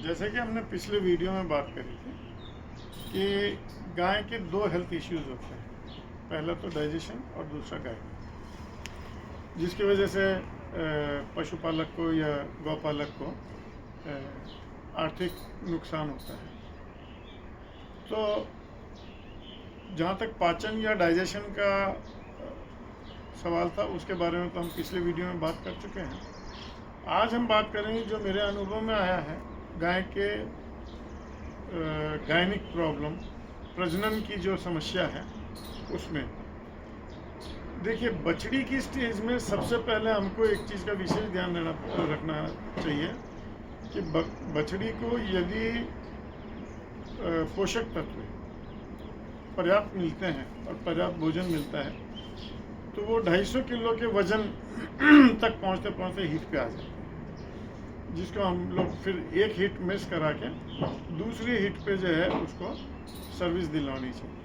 जैसे कि हमने पिछले वीडियो में बात करी थी कि गाय के दो हेल्थ इश्यूज होते हैं। पहला तो डाइजेशन और दूसरा गाय, जिसकी वजह से पशुपालक को या गौपालक को आर्थिक नुकसान होता है। तो जहाँ तक पाचन या डाइजेशन का सवाल था, उसके बारे में तो हम पिछले वीडियो में बात कर चुके हैं। आज हम बात करेंगे जो मेरे अनुभव में आया है गाय के गायनिक प्रॉब्लम, प्रजनन की जो समस्या है उसमें। देखिए, बछड़ी की स्टेज में सबसे पहले हमको एक चीज़ का विशेष ध्यान रखना चाहिए कि बछड़ी को यदि पोषक तत्व पर्याप्त मिलते हैं और पर्याप्त भोजन मिलता है तो वो 250 किलो के वजन तक पहुंचते पहुंचते हीट पे आ जाते हैं, जिसको हम लोग फिर एक हीट मिस करा के दूसरी हीट पे जो है उसको सर्विस दिलवानी चाहिए।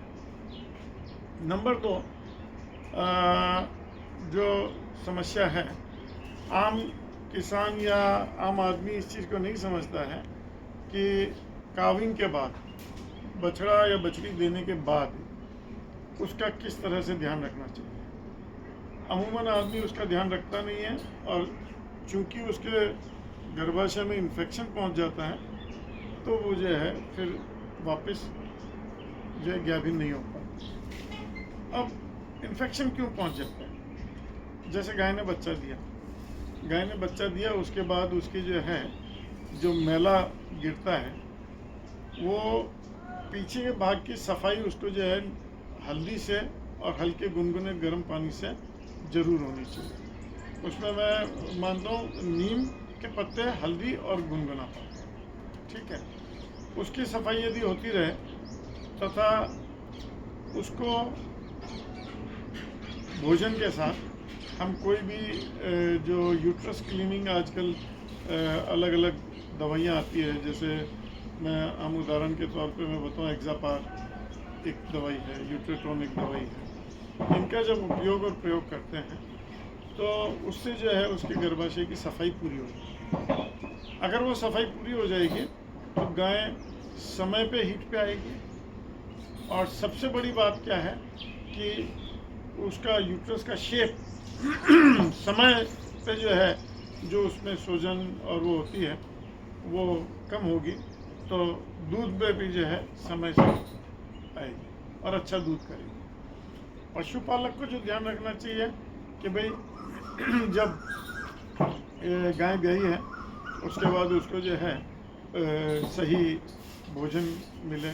नंबर 2, जो समस्या है, आम किसान या आम आदमी इस चीज़ को नहीं समझता है कि काविंग के बाद, बछड़ा या बछड़ी देने के बाद उसका किस तरह से ध्यान रखना चाहिए। अमूमन आदमी उसका ध्यान रखता नहीं है और चूंकि उसके गर्भाशय में इन्फेक्शन पहुंच जाता है तो वो जो है फिर वापस जो है गाभिन नहीं हो पाता। अब इन्फेक्शन क्यों पहुंच जाता है? जैसे गाय ने बच्चा दिया, उसके बाद उसकी जो है जो मैला गिरता है वो पीछे के भाग की सफाई उसको जो है हल्दी से और हल्के गुनगुने गर्म पानी से ज़रूर होनी चाहिए। उसमें मैं मानता हूँ नीम के पत्ते, हल्दी और गुनगुना पानी, ठीक है। उसकी सफाई यदि होती रहे तथा उसको भोजन के साथ हम कोई भी जो यूट्रस क्लीनिंग आजकल अलग अलग दवाइयाँ आती है, जैसे मैं आम उदाहरण के तौर पे मैं बताऊँ, एक्जापार एक दवाई है, यूट्रेटोन एक दवाई है। इनका जब उपयोग और प्रयोग करते हैं तो उससे जो है उसके गर्भाशय की सफाई पूरी होगी। अगर वो सफाई पूरी हो जाएगी तो गाय समय पे हीट पे आएगी। और सबसे बड़ी बात क्या है कि उसका यूट्रस का शेप समय पे जो है, जो उसमें सूजन और वो होती है वो कम होगी, तो दूध में भी जो है समय से आएगी और अच्छा दूध करेगी। पशुपालक को जो ध्यान रखना चाहिए कि भाई जब गाय ब्याही है उसके बाद उसको जो है सही भोजन मिले,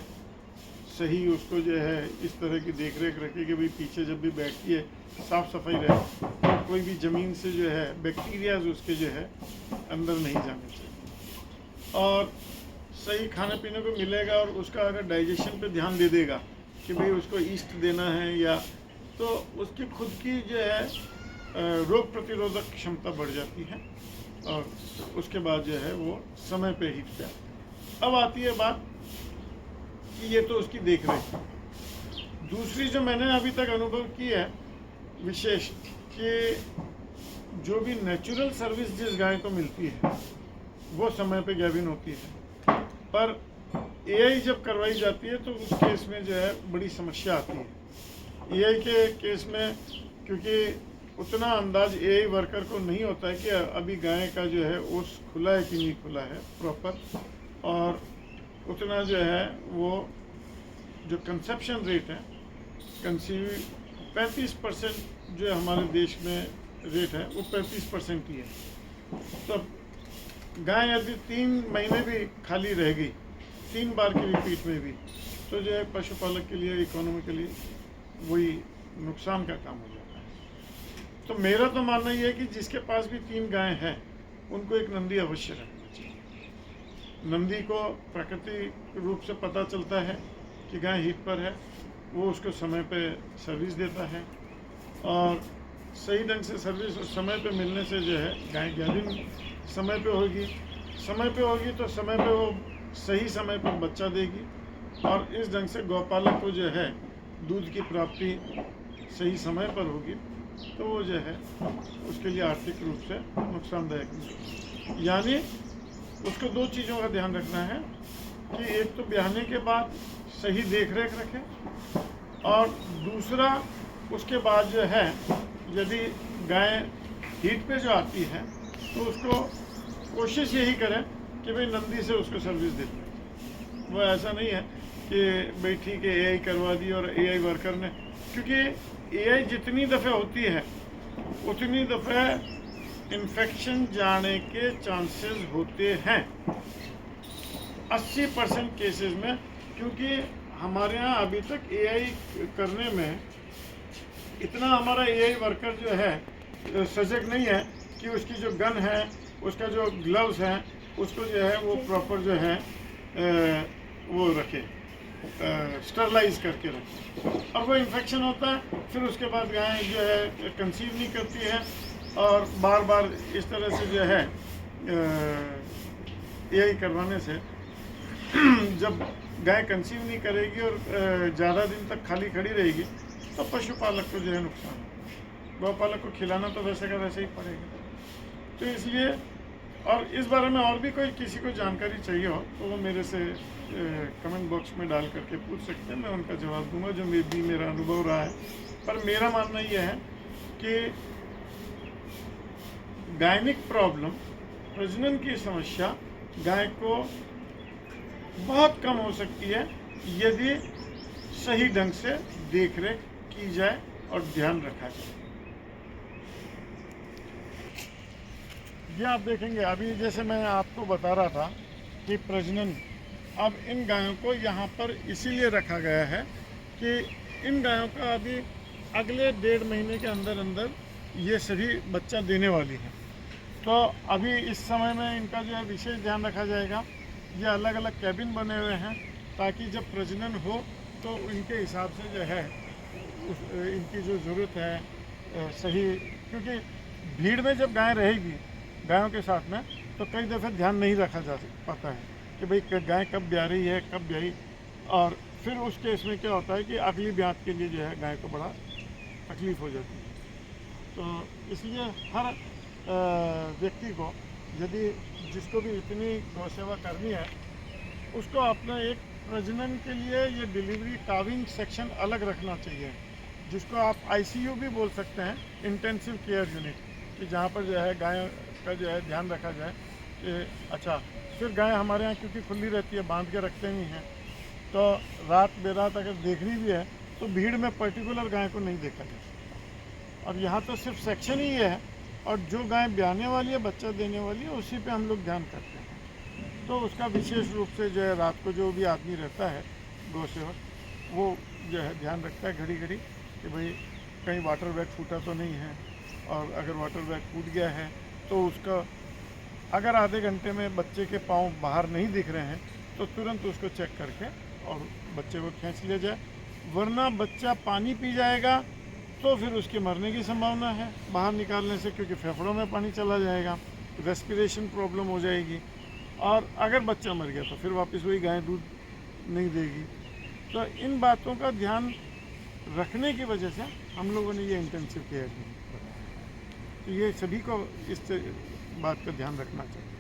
सही उसको जो है इस तरह की देख रेख रखे कि भाई पीछे जब भी बैठती है साफ़ सफाई रहे, तो कोई भी ज़मीन से जो है बैक्टीरियाज उसके जो है अंदर नहीं जाने चाहिए। और सही खाने पीने को मिलेगा और उसका अगर डाइजेशन पे ध्यान दे देगा कि भाई उसको ईस्ट देना है या, तो उसकी खुद की जो है रोग प्रतिरोधक क्षमता बढ़ जाती है और उसके बाद जो है वो समय पे हीट पे आती है। अब आती है बात कि ये तो उसकी देख रेख। दूसरी जो मैंने अभी तक अनुभव की है विशेष, कि जो भी नेचुरल सर्विस जिस गाय को मिलती है वो समय पे गाभिन होती है, पर एआई जब करवाई जाती है तो उस केस में जो है बड़ी समस्या आती है। एआई के केस में क्योंकि उतना अंदाज एआई वर्कर को नहीं होता है कि अभी गाय का जो है ओस खुला है कि नहीं खुला है प्रॉपर, और उतना जो है वो जो कंसेप्शन रेट है, कंसीव 35% जो हमारे देश में रेट है वो 35% ही है। तो गाय यदि 3 महीने भी खाली रह गई, 3 बार की रिपीट में भी, तो जो है पशुपालक के लिए इकोनॉमिकली वही नुकसान का काम हो जाता है। तो मेरा तो मानना ये है कि जिसके पास भी 3 गाय हैं उनको एक नंदी अवश्य रखना चाहिए। नंदी को प्राकृतिक रूप से पता चलता है कि गाय हीट पर है, वो उसको समय पे सर्विस देता है और सही ढंग से सर्विस उस समय पे मिलने से जो है गाय गाभिन समय पे होगी तो समय पे वो सही समय पर बच्चा देगी और इस ढंग से गौपालक को जो है दूध की प्राप्ति सही समय पर होगी, तो वो जो है उसके लिए आर्थिक रूप से नुकसानदायक नहीं। यानी उसको दो चीज़ों का ध्यान रखना है कि एक तो ब्याहने के बाद सही देख रेख रखें, और दूसरा उसके बाद जो है यदि गाय हीट पे जो आती है तो उसको कोशिश यही करें कि भाई नंदी से उसको सर्विस दे दें। वो ऐसा नहीं है कि भाई ठीक है एआई करवा दी और एआई वर्कर ने, क्योंकि एआई जितनी दफ़े होती है उतनी दफ़े इन्फेक्शन जाने के चांसेस होते हैं 80% केसेस में, क्योंकि हमारे यहाँ अभी तक एआई करने में इतना हमारा एआई वर्कर जो है सजग नहीं है कि उसकी जो गन है, उसका जो ग्लव्स हैं, उसको जो है वो प्रॉपर जो है वो रखे, स्टरलाइज करके रखे, और वो इन्फेक्शन होता है। फिर उसके बाद गाय जो है कंसीव नहीं करती है, और बार बार इस तरह से जो है एआई करवाने से जब गाय कंसीव नहीं करेगी और ज़्यादा दिन तक खाली खड़ी रहेगी तो पशुपालक को जो है नुकसान, गौपालक को खिलाना तो वैसे का वैसे ही पड़ेगा। तो इसलिए, और इस बारे में और भी कोई किसी को जानकारी चाहिए हो तो वो मेरे से कमेंट बॉक्स में डाल करके पूछ सकते हैं, मैं उनका जवाब दूंगा जो भी मेरा अनुभव रहा है। पर मेरा मानना ये है कि गायनिक प्रॉब्लम, प्रजनन की समस्या गाय को बहुत कम हो सकती है यदि सही ढंग से देख रेख की जाए और ध्यान रखा जाए। ये आप देखेंगे अभी जैसे मैं आपको बता रहा था कि प्रजनन, अब इन गायों को यहाँ पर इसीलिए रखा गया है कि इन गायों का अभी अगले 1.5 महीने के अंदर अंदर ये सभी बच्चा देने वाली हैं। तो अभी इस समय में इनका जो है विशेष ध्यान रखा जाएगा। ये अलग अलग कैबिन बने हुए हैं ताकि जब प्रजनन हो तो इनके हिसाब से जो है इनकी जो ज़रूरत है सही, क्योंकि भीड़ में जब गाय रहेगी गायों के साथ में तो कई दफ़े ध्यान नहीं रखा जा पाता है कि भाई गाय कब ब्याह रही है, कब ब्याही, और फिर उस केस में क्या होता है कि अगली ब्याह के लिए जो है गाय को बड़ा तकलीफ़ हो जाती है। तो इसलिए हर व्यक्ति को, यदि जिसको भी इतनी गौ सेवा करनी है, उसको अपना एक प्रजनन के लिए ये डिलीवरी काविंग सेक्शन अलग रखना चाहिए, जिसको आप आईसीयू भी बोल सकते हैं, इंटेंसिव केयर यूनिट, कि जहाँ पर जो है गाय का जो है ध्यान रखा जाए कि अच्छा। फिर गाय हमारे यहाँ क्योंकि खुली रहती है, बांध के रखते नहीं हैं, तो रात बेरात अगर देखनी भी है तो भीड़ में पर्टिकुलर गाय को नहीं देखा जाए। अब यहाँ तो सिर्फ सेक्शन ही है, और जो गाय ब्याहने वाली है, बच्चा देने वाली है, उसी पे हम लोग ध्यान करते हैं। तो उसका विशेष रूप से जो है रात को जो भी आदमी रहता है गौ सेवक, वो जो है ध्यान रखता है घड़ी घड़ी कि भाई कहीं वाटर बैग फूटा तो नहीं है, और अगर वाटर बैग फूट गया है तो उसका, अगर आधे घंटे में बच्चे के पाँव बाहर नहीं दिख रहे हैं तो तुरंत उसको चेक करके और बच्चे को खींच लिया जाए, वरना बच्चा पानी पी जाएगा तो फिर उसके मरने की संभावना है बाहर निकालने से, क्योंकि फेफड़ों में पानी चला जाएगा, रेस्पिरेशन प्रॉब्लम हो जाएगी, और अगर बच्चा मर गया तो फिर वापस वही गाय दूध नहीं देगी। तो इन बातों का ध्यान रखने की वजह से हम लोगों ने ये इंटेंसिव केयर की, तो ये सभी को इस बात का ध्यान रखना चाहिए।